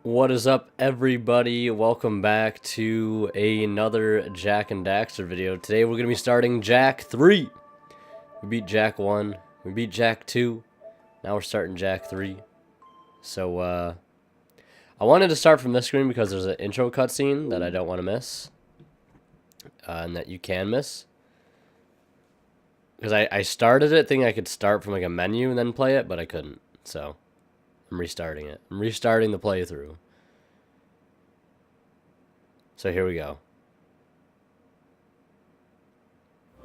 What is up, everybody? Welcome back to another Jak and Daxter video. Today we're going to be starting Jak 3. We beat Jak 1, we beat Jak 2, now we're starting Jak 3. So, I wanted to start from this screen because there's an intro cutscene that I don't want to miss. And that you can miss. Because I started it thinking I could start from like a menu and then play it, but I couldn't. So, I'm restarting it. I'm restarting the playthrough. So here we go.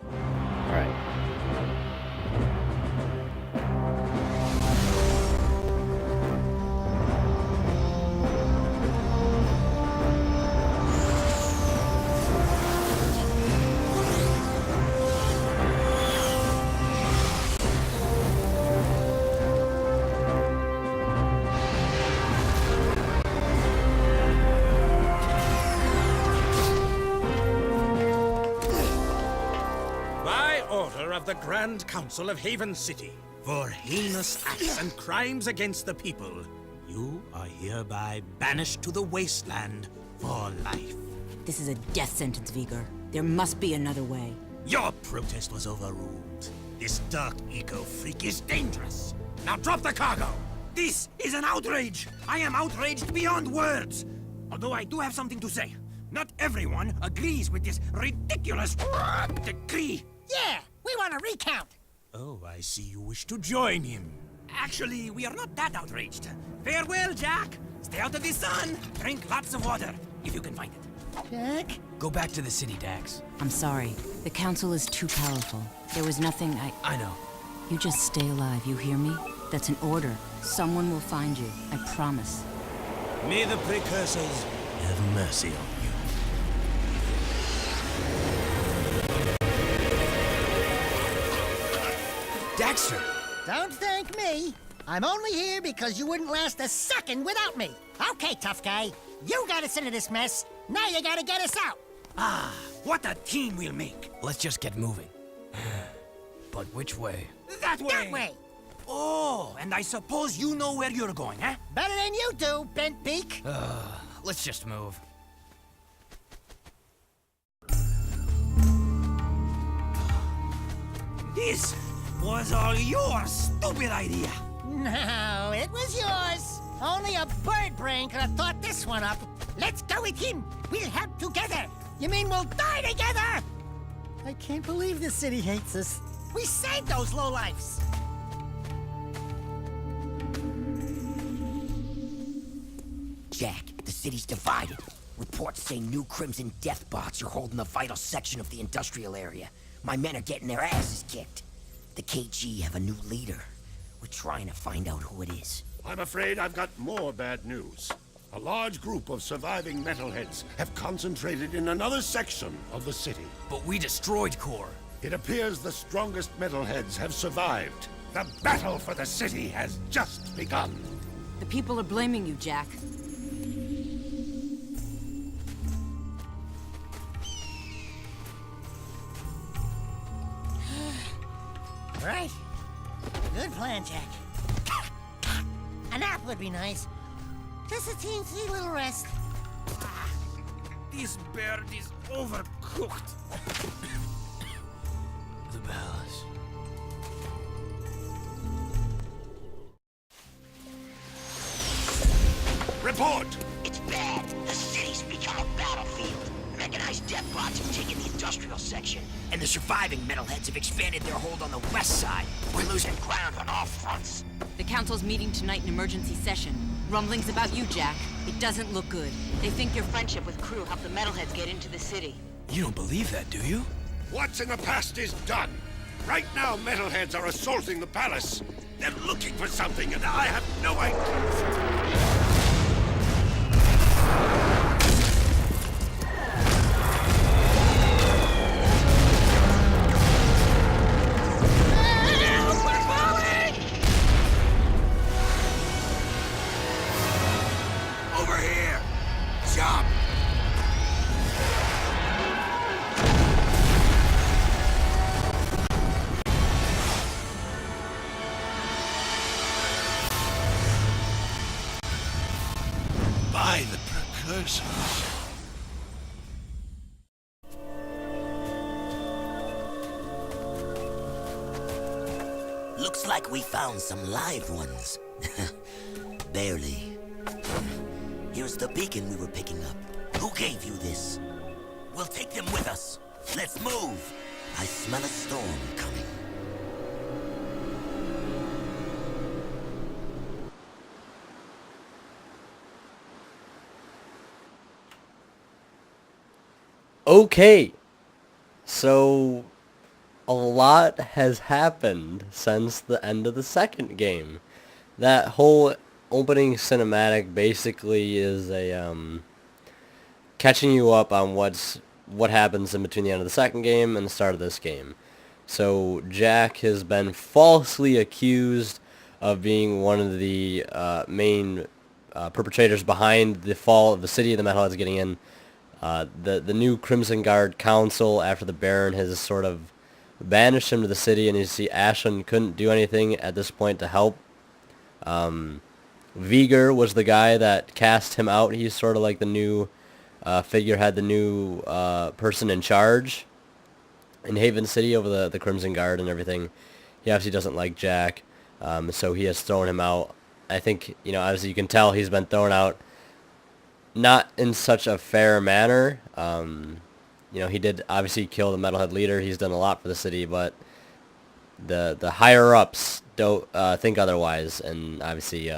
Alright. Of the Grand Council of Haven City, for heinous acts and crimes against the people, you are hereby banished to the wasteland for life. This is a death sentence, Vigor. There must be another way. Your protest was overruled. This dark eco-freak is dangerous. Now drop the cargo! This is an outrage! I am outraged beyond words! Although I do have something to say. Not everyone agrees with this ridiculous decree. Yeah! We want a recount! Oh, I see you wish to join him. Actually, we are not that outraged. Farewell, Jak! Stay out of the sun! Drink lots of water, if you can find it. Jak? Go back to the city, Dax. I'm sorry. The council is too powerful. There was nothing I know. You just stay alive, you hear me? That's an order. Someone will find you. I promise. May the precursors have mercy on you. Daxter! Don't thank me. I'm only here because you wouldn't last a second without me. Okay, tough guy. You got us into this mess. Now you gotta get us out. Ah, what a team we'll make. Let's just get moving. But which way? That way! That way. Oh, and I suppose you know where you're going, huh? Better than you do, bent beak. Let's just move. This was all your stupid idea. No, it was yours. Only a bird brain could have thought this one up. Let's go with him. We'll help together. You mean we'll die together? I can't believe this city hates us. We saved those lowlifes. Jak, the city's divided. Reports say new Crimson Death bots are holding a vital section of the industrial area. My men are getting their asses kicked. The KG have a new leader. We're trying to find out who it is. I'm afraid I've got more bad news. A large group of surviving metalheads have concentrated in another section of the city. But we destroyed Core. It appears the strongest metalheads have survived. The battle for the city has just begun. The people are blaming you, Jak. Right. Good plan, Jak. A nap would be nice. Just a teensy little rest. This bird is overcooked. The palace. Report! It's bad. The city's become a battlefield. Mechanized death bots have taken the industrial section, and the surviving metalheads have expanded their hold on the west side. We're losing ground on all fronts. The council's meeting tonight in emergency session. Rumblings about you, Jak. It doesn't look good. They think your friendship with Crew helped the metalheads get into the city. You don't believe that, do you? What's in the past is done. Right now, metalheads are assaulting the palace. They're looking for something, and I have no idea. Over here! Jump! Yes. Looks like we found some live ones. Barely. Here's the beacon we were picking up. Who gave you this? We'll take them with us. Let's move. I smell a storm coming. Okay, so a lot has happened since the end of the second game. That whole opening cinematic basically is a catching you up on what happens in between the end of the second game and the start of this game. So Jack has been falsely accused of being one of the main perpetrators behind the fall of the city of the Metalheads getting in. The new Crimson Guard Council, after the Baron has sort of banished him to the city, and you see Ashlyn couldn't do anything at this point to help. Viger was the guy that cast him out. He's sort of like the new figurehead, the new person in charge in Haven City over the Crimson Guard and everything. He obviously doesn't like Jack, so he has thrown him out. I think, obviously you can tell he's been thrown out not in such a fair manner. He did obviously kill the Metalhead leader. He's done a lot for the city, but the higher-ups don't think otherwise, and obviously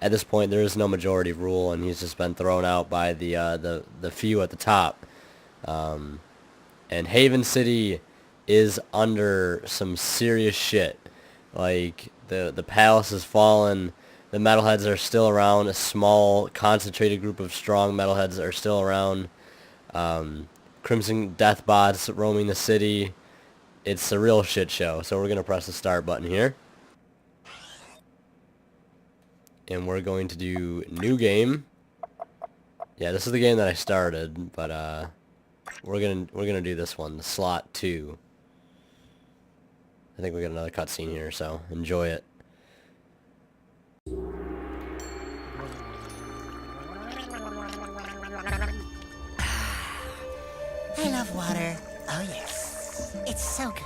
at this point there is no majority rule, and he's just been thrown out by the few at the top. And Haven City is under some serious shit. Like, the palace has fallen. The Metalheads are still around. A small, concentrated group of strong Metalheads are still around. Crimson Deathbots roaming the city. It's a real shit show. So we're going to press the start button here. And we're going to do new game. Yeah, this is the game that I started, but we're gonna do this one, the slot 2. I think we got another cutscene here, so enjoy it. I love water. Oh, yes. It's so good.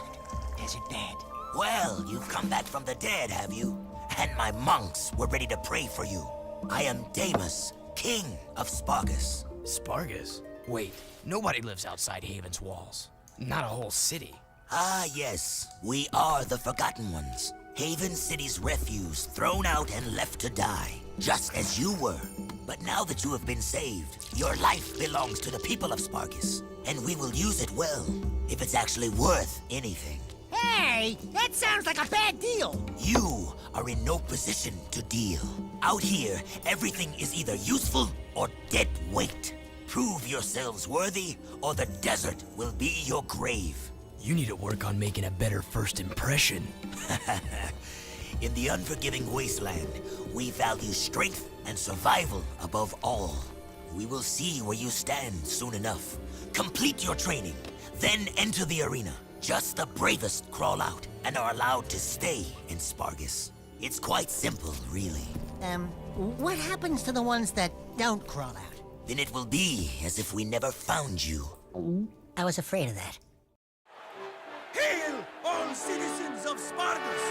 Desert bed. Well, you've come back from the dead, have you? And my monks were ready to pray for you. I am Damus, king of Spargus. Spargus? Wait, nobody lives outside Haven's walls. Not a whole city. Ah, yes. We are the Forgotten Ones. Haven City's refuse, thrown out and left to die. Just as you were. But now that you have been saved, your life belongs to the people of Spargus. And we will use it well, if it's actually worth anything. Hey, that sounds like a bad deal. You are in no position to deal. Out here, everything is either useful or dead weight. Prove yourselves worthy, or the desert will be your grave. You need to work on making a better first impression. In the unforgiving wasteland, we value strength and survival above all. We will see where you stand soon enough. Complete your training, then enter the arena. Just the bravest crawl out and are allowed to stay in Spargus. It's quite simple, really. What happens to the ones that don't crawl out? Then it will be as if we never found you. I was afraid of that. Hail, all citizens of Spargus!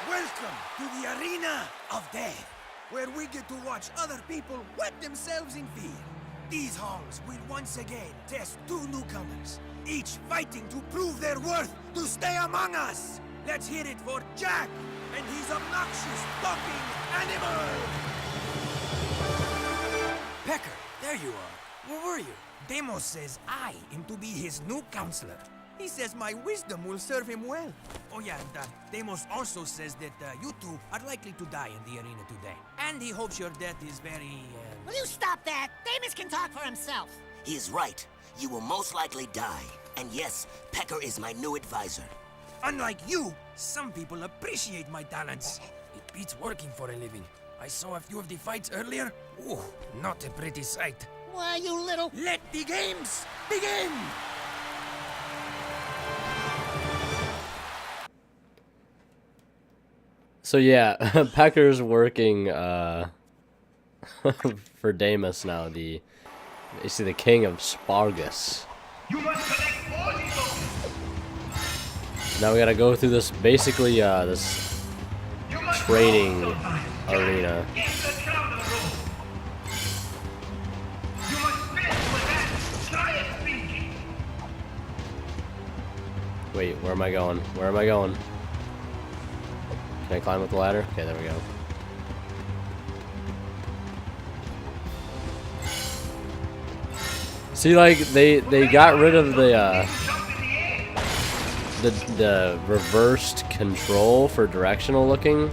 Welcome to the Arena of Death, where we get to watch other people wet themselves in fear. These halls will once again test 2 newcomers, each fighting to prove their worth to stay among us. Let's hear it for Jack and his obnoxious talking animal! Pecker, there you are. Where were you? Demos says I am to be his new counselor. He says my wisdom will serve him well. Oh yeah, and Demos also says that you two are likely to die in the arena today. And he hopes your death is very, Will you stop that? Damus can talk for himself. He is right. You will most likely die. And yes, Pecker is my new advisor. Unlike you, some people appreciate my talents. It beats working for a living. I saw a few of the fights earlier. Ooh, not a pretty sight. Why, you little... Let the games begin! So yeah, Pecker's working for Damus now, the You see the king of Spargus. Now we gotta go through this, basically, this training arena. Wait, where am I going? Where am I going? Can I climb with the ladder? Okay, there we go. See, like, they got rid of the reversed control for directional looking.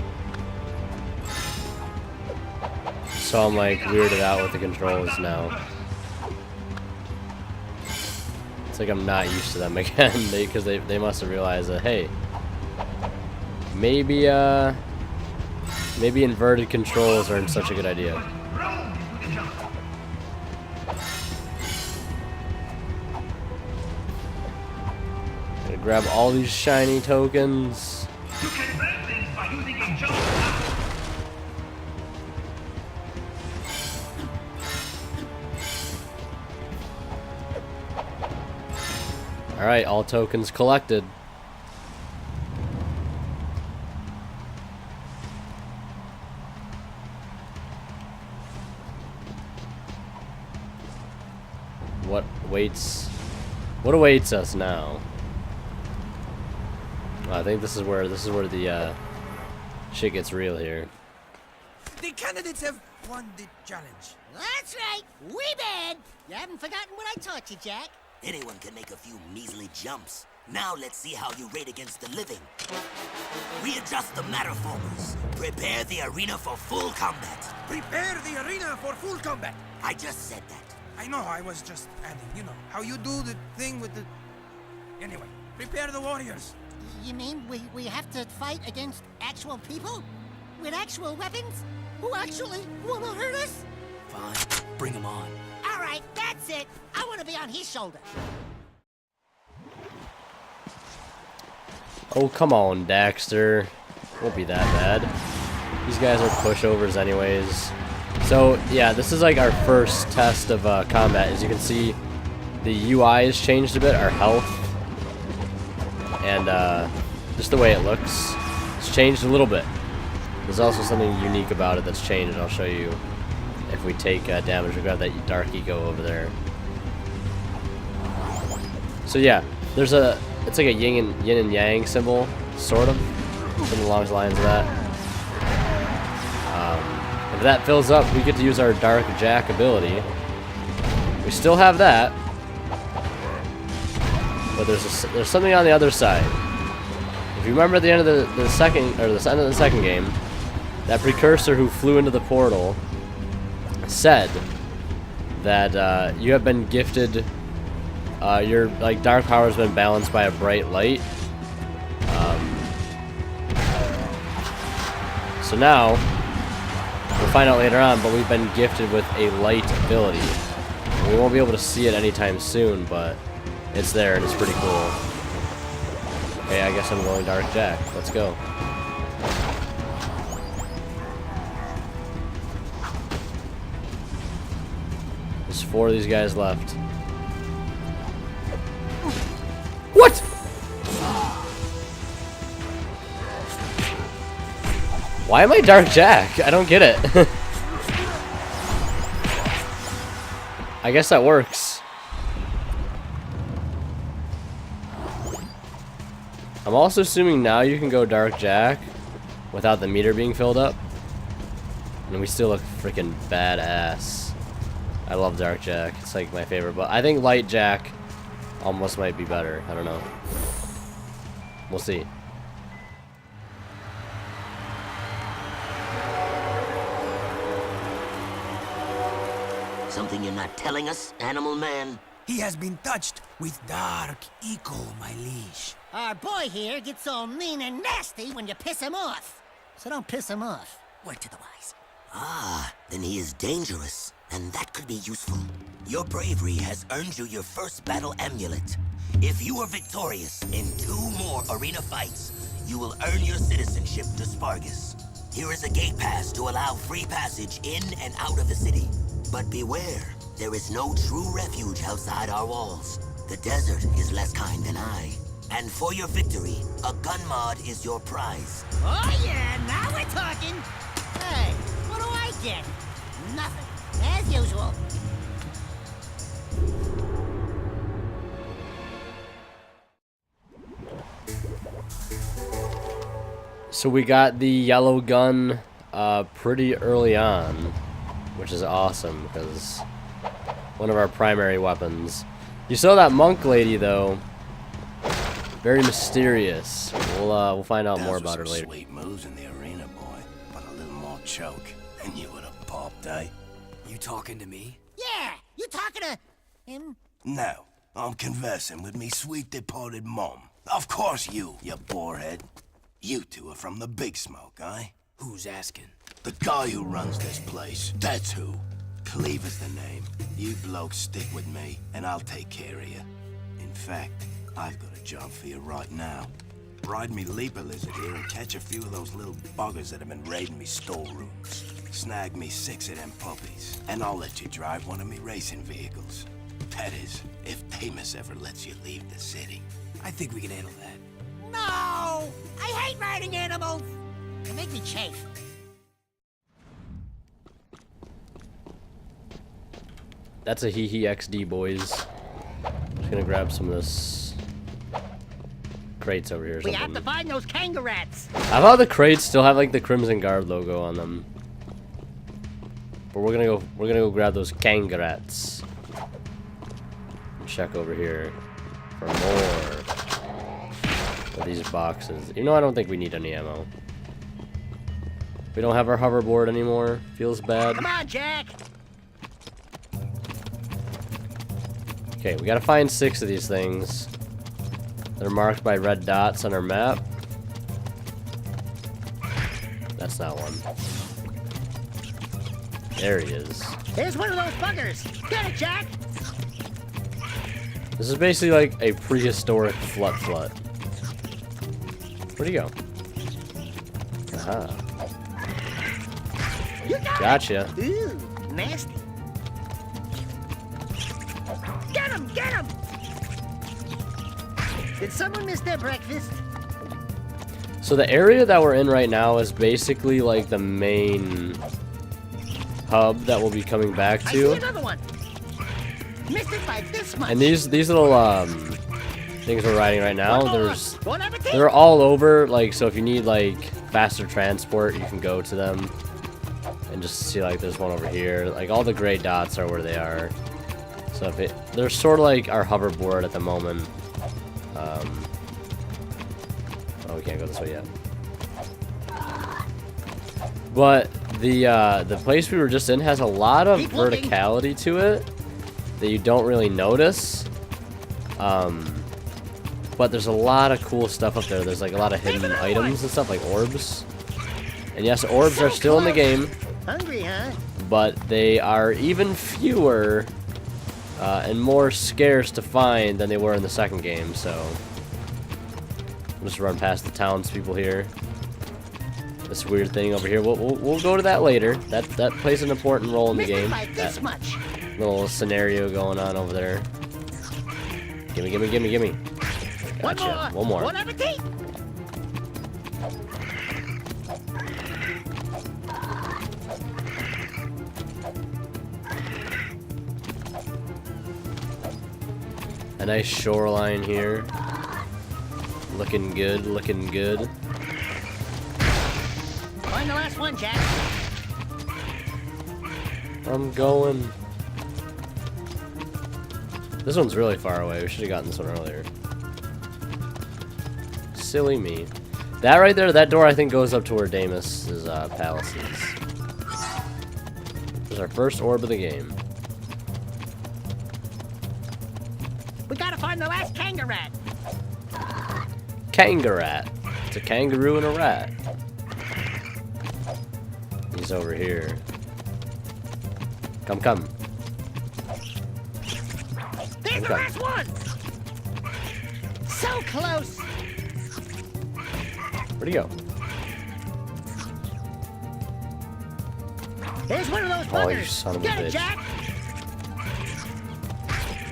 So I'm like weirded out with the controls now. It's like I'm not used to them again, because they must have realized that, hey, maybe inverted controls aren't such a good idea. Gotta grab all these shiny tokens. You can break things by using a jump. Alright, all tokens collected. What awaits us now? I think this is where the shit gets real here. The candidates have won the challenge. That's right. We bad. You haven't forgotten what I taught you, Jack. Anyone can make a few measly jumps. Now let's see how you rate against the living. Readjust the matterformers. Prepare the arena for full combat. Prepare the arena for full combat. I just said that. I know, I was just adding, you know, how you do the thing with the... Anyway, prepare the warriors. You mean we have to fight against actual people? With actual weapons? Who actually want to hurt us? Fine, bring him on. All right, that's it. I want to be on his shoulder. Oh, come on, Daxter. Won't be that bad. These guys are pushovers anyways. So, yeah, this is like our first test of combat. As you can see, the UI has changed a bit, our health. And just the way it looks. It's changed a little bit. There's also something unique about it that's changed, and I'll show you if we take damage. We've got that dark eco over there. So yeah, there's it's like a yin and yang symbol, sort of, something along the lines of that. If that fills up, we get to use our Dark Jack ability. We still have that, but there's something on the other side. If you remember at the end of the second game, that precursor who flew into the portal said that you have been gifted. Your dark power has been balanced by a bright light. So now we'll find out later on, but we've been gifted with a light ability. We won't be able to see it anytime soon, but it's there and it's pretty cool. Okay, I guess I'm going Dark Jack. Let's go. There's 4 of these guys left. What? Why am I Dark Jack? I don't get it. I guess that works. I'm also assuming now you can go Dark Jack without the meter being filled up. And we still look freaking badass. I love Dark Jack. It's like my favorite, but I think Light Jack almost might be better. I don't know. We'll see. Something you're not telling us, Animal Man? He has been touched with dark eco, my liege. Our boy here gets all mean and nasty when you piss him off. So don't piss him off. Word to the wise. Ah, then he is dangerous, and that could be useful. Your bravery has earned you your first battle amulet. If you are victorious in 2 more arena fights, you will earn your citizenship to Spargus. Here is a gate pass to allow free passage in and out of the city. But beware, there is no true refuge outside our walls. The desert is less kind than I. And for your victory, a gun mod is your prize. Oh yeah, now we're talking. Hey, what do I get? Nothing, as usual. So we got the yellow gun pretty early on, which is awesome because one of our primary weapons. You saw that monk lady though, very mysterious. We'll find out more about her later. Sweet moves in the arena, boy, but a little more choke, and you would have popped, eh? You talking to me? Yeah, you talking to him? No, I'm conversing with me sweet departed mom. Of course you borehead. You two are from the Big Smoke, eh? Who's asking? The guy who runs this place, that's who. Cleve is the name. You blokes stick with me, and I'll take care of you. In fact, I've got a job for you right now. Ride me leaper lizard here and catch a few of those little buggers that have been raiding me storerooms. Snag me 6 of them puppies, and I'll let you drive one of me racing vehicles. That is, if Damus ever lets you leave the city. I think we can handle that. No! I hate riding animals! They make me chafe. That's a hee XD, boys. Just gonna grab some of this crates over here or We something. have to find those kangaroos. I thought the crates still have like the Crimson Guard logo on them. But we're gonna go grab those kangaroos. And check over here for more of these boxes. You know, I don't think we need any ammo. We don't have our hoverboard anymore. Feels bad. Come on, Jack! Okay, we gotta find 6 of these things. They're marked by red dots on our map. That's not one. There he is. There's one of those buggers! Get it, Jack! This is basically like a prehistoric flut. Where'd he go? Aha. You got Gotcha. it! Ooh, nasty. Get him! Get him! Did someone miss their breakfast? So the area that we're in right now is basically like the main hub that we'll be coming back I see to. another one! Missed it by this much! And these little things we're riding right now, One more. Bon appetit! they're all over, like, so if you need like faster transport, you can go to them and just see, like, there's one over here. Like, all the gray dots are where they are. So if they're sort of like our hoverboard at the moment. Oh, we can't go this way yet. But the place we were just in has a lot of Keep looking. verticality to it that you don't really notice. But there's a lot of cool stuff up there. There's like a lot of hidden items and stuff, like orbs. And yes, orbs are still in the game, Hungry, huh? but they are even fewer and more scarce to find than they were in the second game. So I'll just run past the townspeople here. This weird thing over here. We'll go to that later. That plays an important role in the Missed it game. by this That much. little scenario going on over there. Gimme. Gotcha. One more. Bon appetit! A nice shoreline here. Looking good. Find the last one, Jack. I'm going. This one's really far away. We should have gotten this one earlier. Silly me. That right there, that door I think goes up to where Damus's palace is. There's our first orb of the game. We gotta find the last kangaroo. Kangarat. It's a kangaroo and a rat. He's over here. Come. There's the Okay. last one! So close! Where'd he go? Here's one of those Oh, you buggers. son of a Get it, bitch. Jack.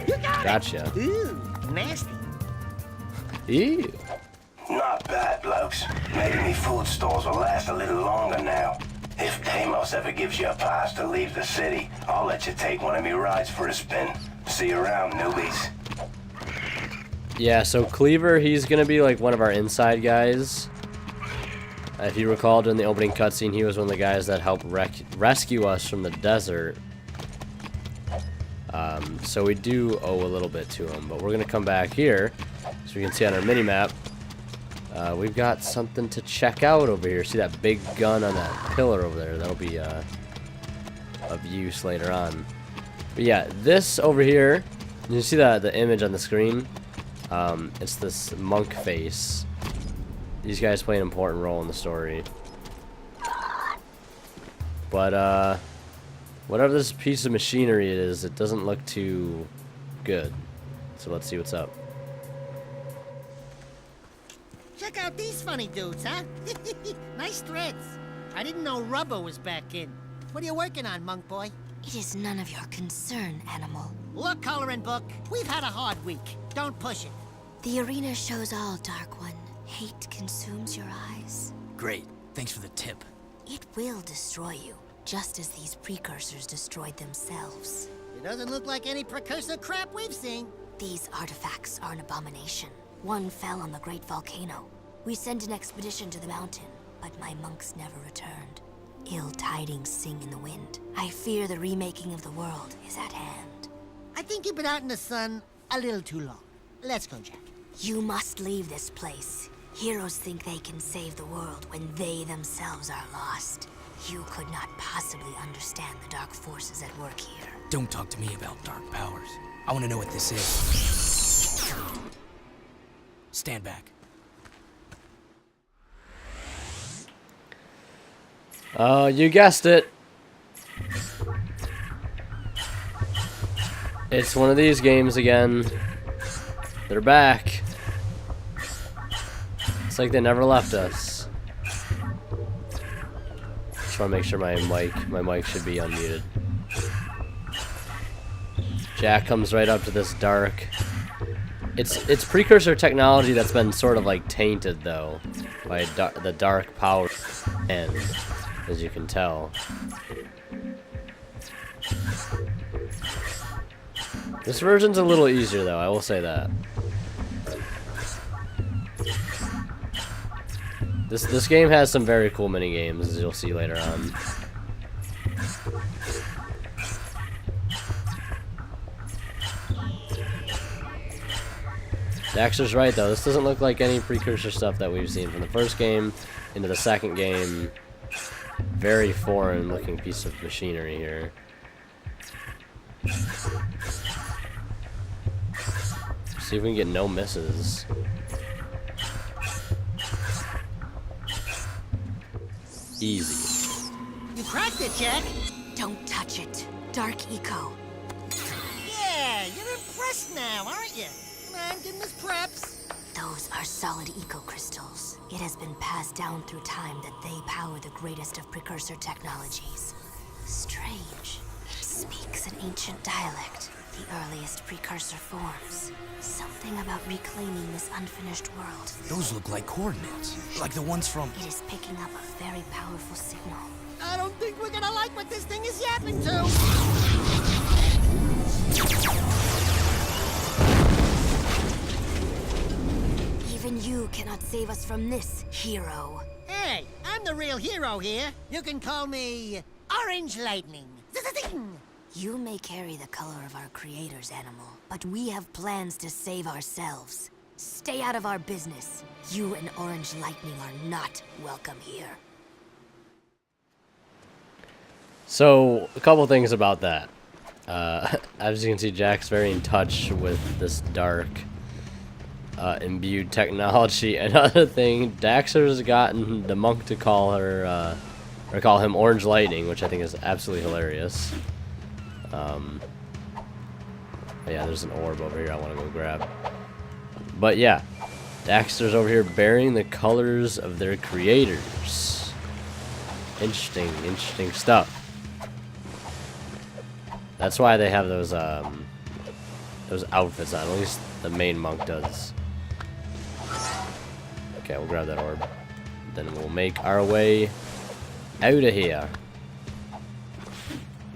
You got Gotcha. it. Ooh, nasty. Ew. Not bad, blokes. Maybe me food stores will last a little longer now. If Deimos ever gives you a pass to leave the city, I'll let you take one of me rides for a spin. See you around, newbies. Yeah, so Cleaver, he's gonna be like one of our inside guys. If you recall, during the opening cutscene, he was one of the guys that helped rescue us from the desert. So we do owe a little bit to him, but we're gonna come back here, so we can see on our mini-map. We've got something to check out over here. See that big gun on that pillar over there? That'll be of use later on. But yeah, this over here, you see the image on the screen? It's this monk face. These guys play an important role in the story. But whatever this piece of machinery is, it doesn't look too good. So let's see what's up. Check out these funny dudes, huh? Nice threads. I didn't know rubber was back in. What are you working on, monk boy? It is none of your concern, animal. Look, coloring book, we've had a hard week. Don't push it. The arena shows all, Dark One. Hate consumes your eyes. Great. Thanks for the tip. It will destroy you, just as these precursors destroyed themselves. It doesn't look like any precursor crap we've seen. These artifacts are an abomination. One fell on the great volcano. We sent an expedition to the mountain, but my monks never returned. Ill tidings sing in the wind. I fear the remaking of the world is at hand. I think you've been out in the sun a little too long. Let's go, Jack. You must leave this place. Heroes think they can save the world when they themselves are lost. You could not possibly understand the dark forces at work here. Don't talk to me about dark powers. I want to know what this is. Stand back. Oh, you guessed it. It's one of these games again. They're back. It's like they never left us. Just want to make sure my mic should be unmuted. Jack comes right up to this dark. It's precursor technology that's been sort of like tainted though by the dark power, and as you can tell. This version's a little easier though, I will say that. This game has some very cool mini games, as you'll see later on. Daxter's right though, this doesn't look like any precursor stuff that we've seen from the first game into the second game. Very foreign looking piece of machinery here. See if we can get no misses. Easy. You cracked it, Jack. Don't touch it. Dark Eco. Yeah, you're impressed now, aren't you? Come on, give him his preps. Those are solid eco crystals. It has been passed down through time that they power the greatest of precursor technologies. Strange. It speaks an ancient dialect, the earliest precursor forms. Something about reclaiming this unfinished world. Those look like coordinates. Like the ones from... It is picking up a very powerful signal. I don't think we're gonna like what this thing is yapping to. Even you cannot save us from this, hero. Hey, I'm the real hero here. You can call me Orange Lightning. Zing. You may carry the color of our creator's animal, but we have plans to save ourselves. Stay out of our business. You and Orange Lightning are not welcome here. So, a couple things about that. As you can see, Jack's very in touch with this dark, imbued technology. Another thing, Daxter's gotten the monk to call her, or call him Orange Lightning, which I think is absolutely hilarious. Yeah, there's an orb over here I want to go grab. But yeah, Daxter's over here bearing the colors of their creators. Interesting stuff. That's why they have those outfits on. At least the main monk does. Okay, we'll grab that orb. Then we'll make our way out of here.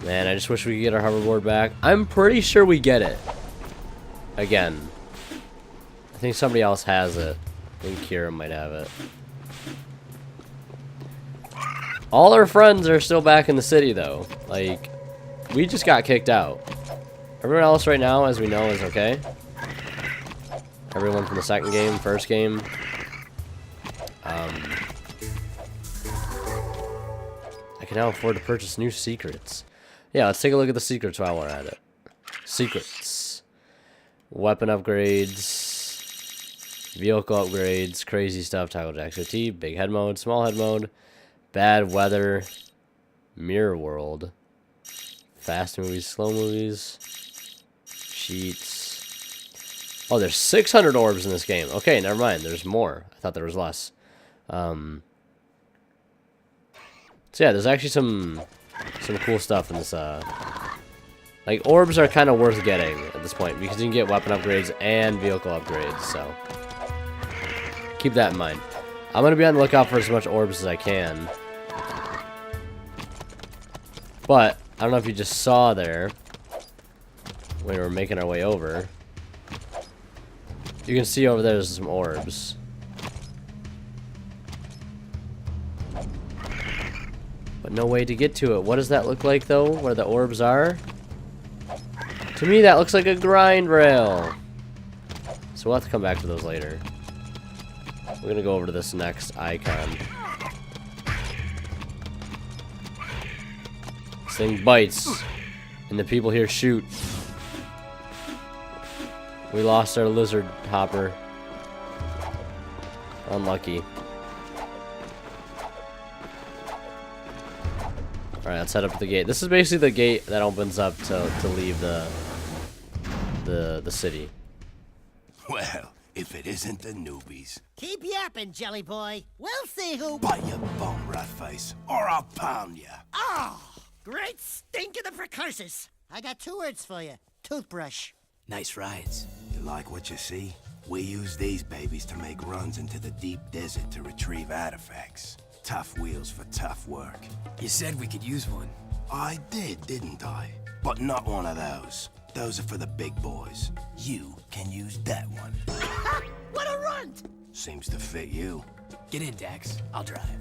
Man, I just wish we could get our hoverboard back. I'm pretty sure we get it. Again. I think somebody else has it. I think Kira might have it. All our friends are still back in the city, though. Like, we just got kicked out. Everyone else right now, as we know, is okay. Everyone from the second game, first game. I can now afford to purchase new secrets. Yeah, let's take a look at the secrets while we're at it. Secrets. Weapon upgrades. Vehicle upgrades. Crazy stuff. Toggle jacks OT. Big head mode. Small head mode. Bad weather. Mirror world. Fast movies. Slow movies. Cheats. Oh, there's 600 orbs in this game. Okay, never mind. There's more. I thought there was less. So yeah, there's actually some cool stuff in this. Like, orbs are kind of worth getting at this point because you can get weapon upgrades and vehicle upgrades. So keep that in mind. I'm gonna be on the lookout for as much orbs as I can. But I don't know if you just saw there when we were making our way over. You can see over there's some orbs. But no way to get to it. What does that look like, though, where the orbs are? To me, that looks like a grind rail. So we'll have to come back to those later. We're going to go over to this next icon. This thing bites. And the people here shoot. We lost our lizard hopper. Unlucky. Alright, let's head up to the gate. This is basically the gate that opens up to leave the city. Well, if it isn't the newbies. Keep yapping, Jelly Boy. We'll see who... Bite your bum, Ratface, or I'll pound ya. Oh, great stink of the precursors. I got 2 words for you. Toothbrush. Nice rides. You like what you see? We use these babies to make runs into the deep desert to retrieve artifacts. Tough wheels for tough work. You said we could use one. I did, didn't I? But not one of those. Those are for the big boys. You can use that one. What a runt! Seems to fit you. Get in, Dax. I'll drive.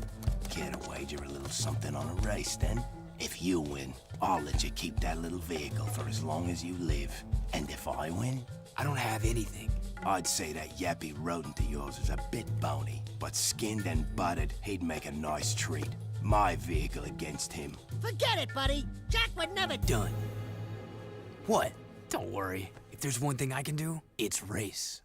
Care to wager a little something on a race, then? If you win, I'll let you keep that little vehicle for as long as you live. And if I win? I don't have anything. I'd say that yappy rodent of yours is a bit bony, but skinned and buttered, he'd make a nice treat. My vehicle against him. Forget it, buddy. Jack would never... Done. What? Don't worry. If there's one thing I can do, it's race.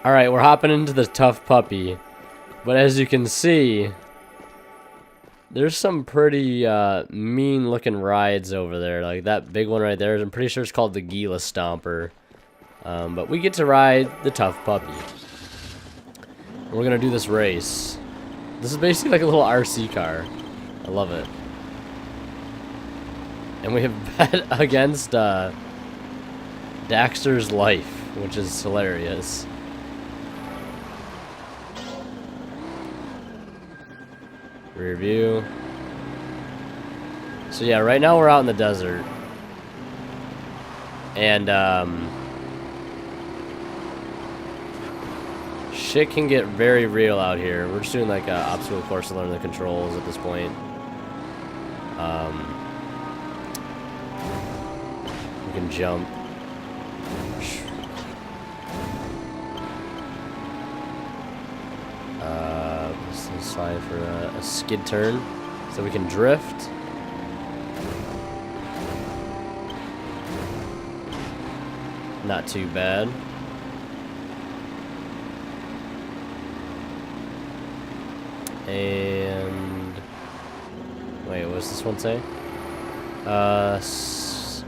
Alright, we're hopping into the tough puppy. But as you can see, there's some pretty mean looking rides over there. Like that big one right there, I'm pretty sure it's called the Gila Stomper. But we get to ride the tough puppy. We're gonna do this race. This is basically like a little RC car. I love it. And we have bet against Daxter's life, which is hilarious. Rear view. So yeah, right now we're out in the desert. And shit can get very real out here. We're just doing like a obstacle course to learn the controls at this point. We can jump. Let's slide for a skid turn so we can drift. Not too bad. And wait, what does this one say?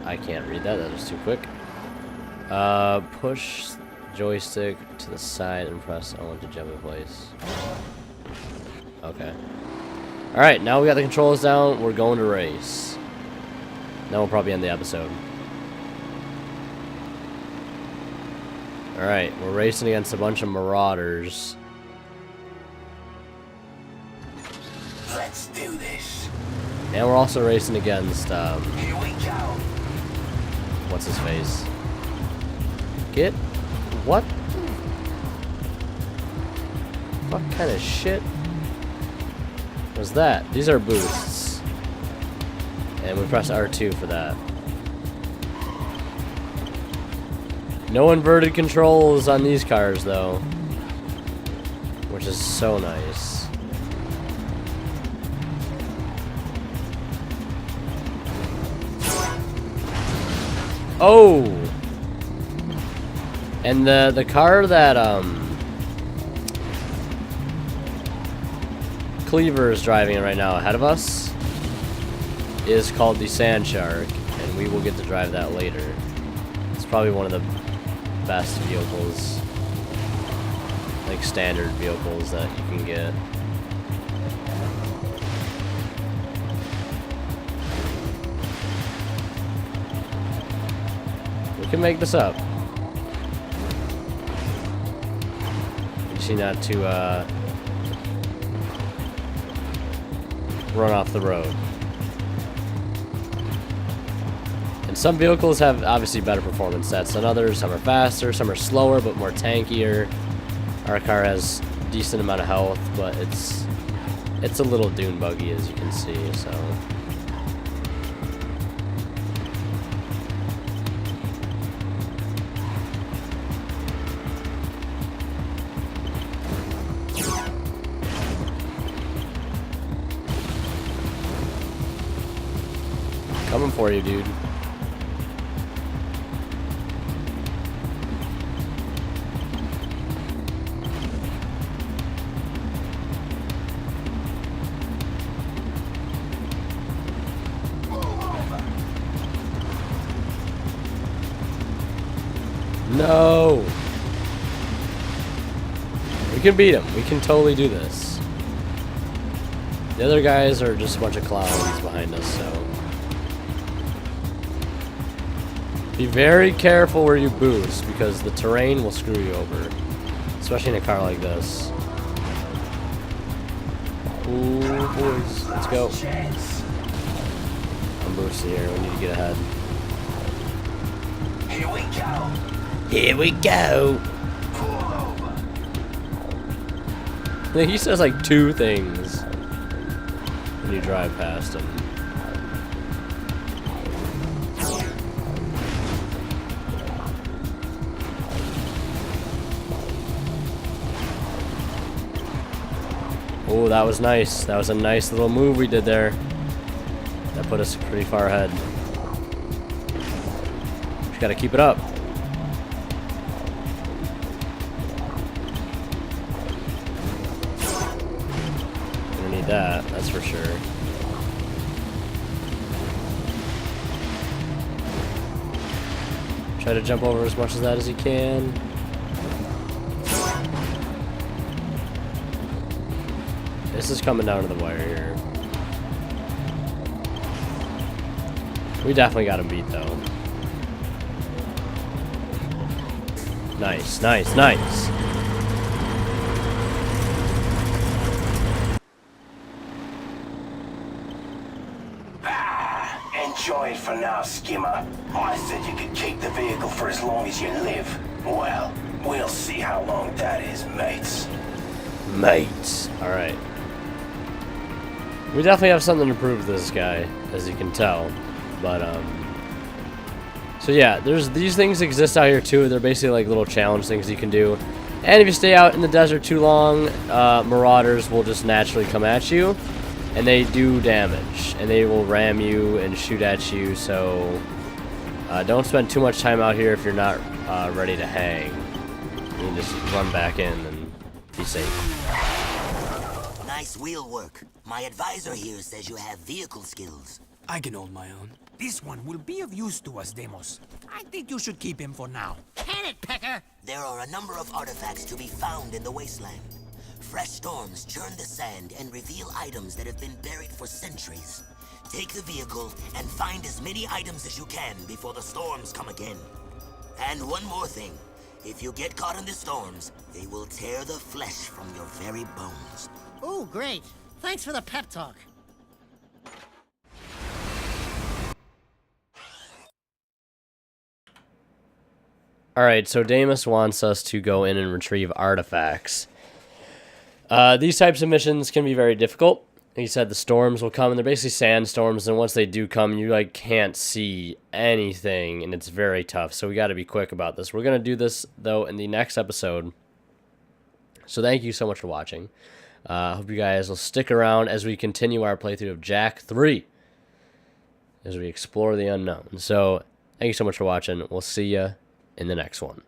I can't read that. That was too quick. Push joystick to the side and press L to jump in place. Okay. Alright, now we got the controls down. We're going to race. Then we'll probably end the episode. Alright, we're racing against a bunch of marauders. Let's do this. And we're also racing against, Here we go. what's his face? What? What kind of shit was that? These are boosts. And we press R2 for that. No inverted controls on these cars, though. Which is so nice. Oh! And the car that, Cleaver is driving right now ahead of us is called the Sand Shark, and we will get to drive that later. It's probably one of the best vehicles, like standard vehicles that you can get. We can make this up. You see, not to run off the road. And some vehicles have obviously better performance stats than others. Some are faster, some are slower but more tankier. Our car has a decent amount of health, but it's a little dune buggy, as you can see, so. Coming for you, dude. No! We can beat him. We can totally do this. The other guys are just a bunch of clowns behind us, so. Be very careful where you boost, because the terrain will screw you over. Especially in a car like this. Ooh, boys. Let's go. I'm boosting here. We need to get ahead. Here we go. Here we go. I think he says like 2 things when you drive past him. Oh, that was nice. That was a nice little move we did there. That put us pretty far ahead. Just gotta keep it up. Gonna need that, that's for sure. Try to jump over as much of that as you can. This is coming down to the wire here. We definitely got him beat, though. Nice, nice, nice. Enjoy it for now, Skimmer. I said you could keep the vehicle for as long as you live. Well, we'll see how long that is, mates. Mates. Alright. We definitely have something to prove to this guy, as you can tell. But, so yeah, these things exist out here too. They're basically like little challenge things you can do. And if you stay out in the desert too long, marauders will just naturally come at you. And they do damage. And they will ram you and shoot at you, so don't spend too much time out here if you're not ready to hang. You can just run back in and be safe. Nice wheel work. My advisor here says you have vehicle skills. I can hold my own. This one will be of use to us, Deimos. I think you should keep him for now. Can it, Pecker? There are a number of artifacts to be found in the wasteland. Fresh storms churn the sand and reveal items that have been buried for centuries. Take the vehicle and find as many items as you can before the storms come again. And one more thing. If you get caught in the storms, they will tear the flesh from your very bones. Ooh, great. Thanks for the pep talk. Alright, so Damus wants us to go in and retrieve artifacts. These types of missions can be very difficult. He said the storms will come, and they're basically sandstorms, and once they do come, you, like, can't see anything, and it's very tough, so we gotta be quick about this. We're gonna do this, though, in the next episode. So thank you so much for watching. I hope you guys will stick around as we continue our playthrough of Jak 3, as we explore the unknown. So, thank you so much for watching. We'll see ya in the next one.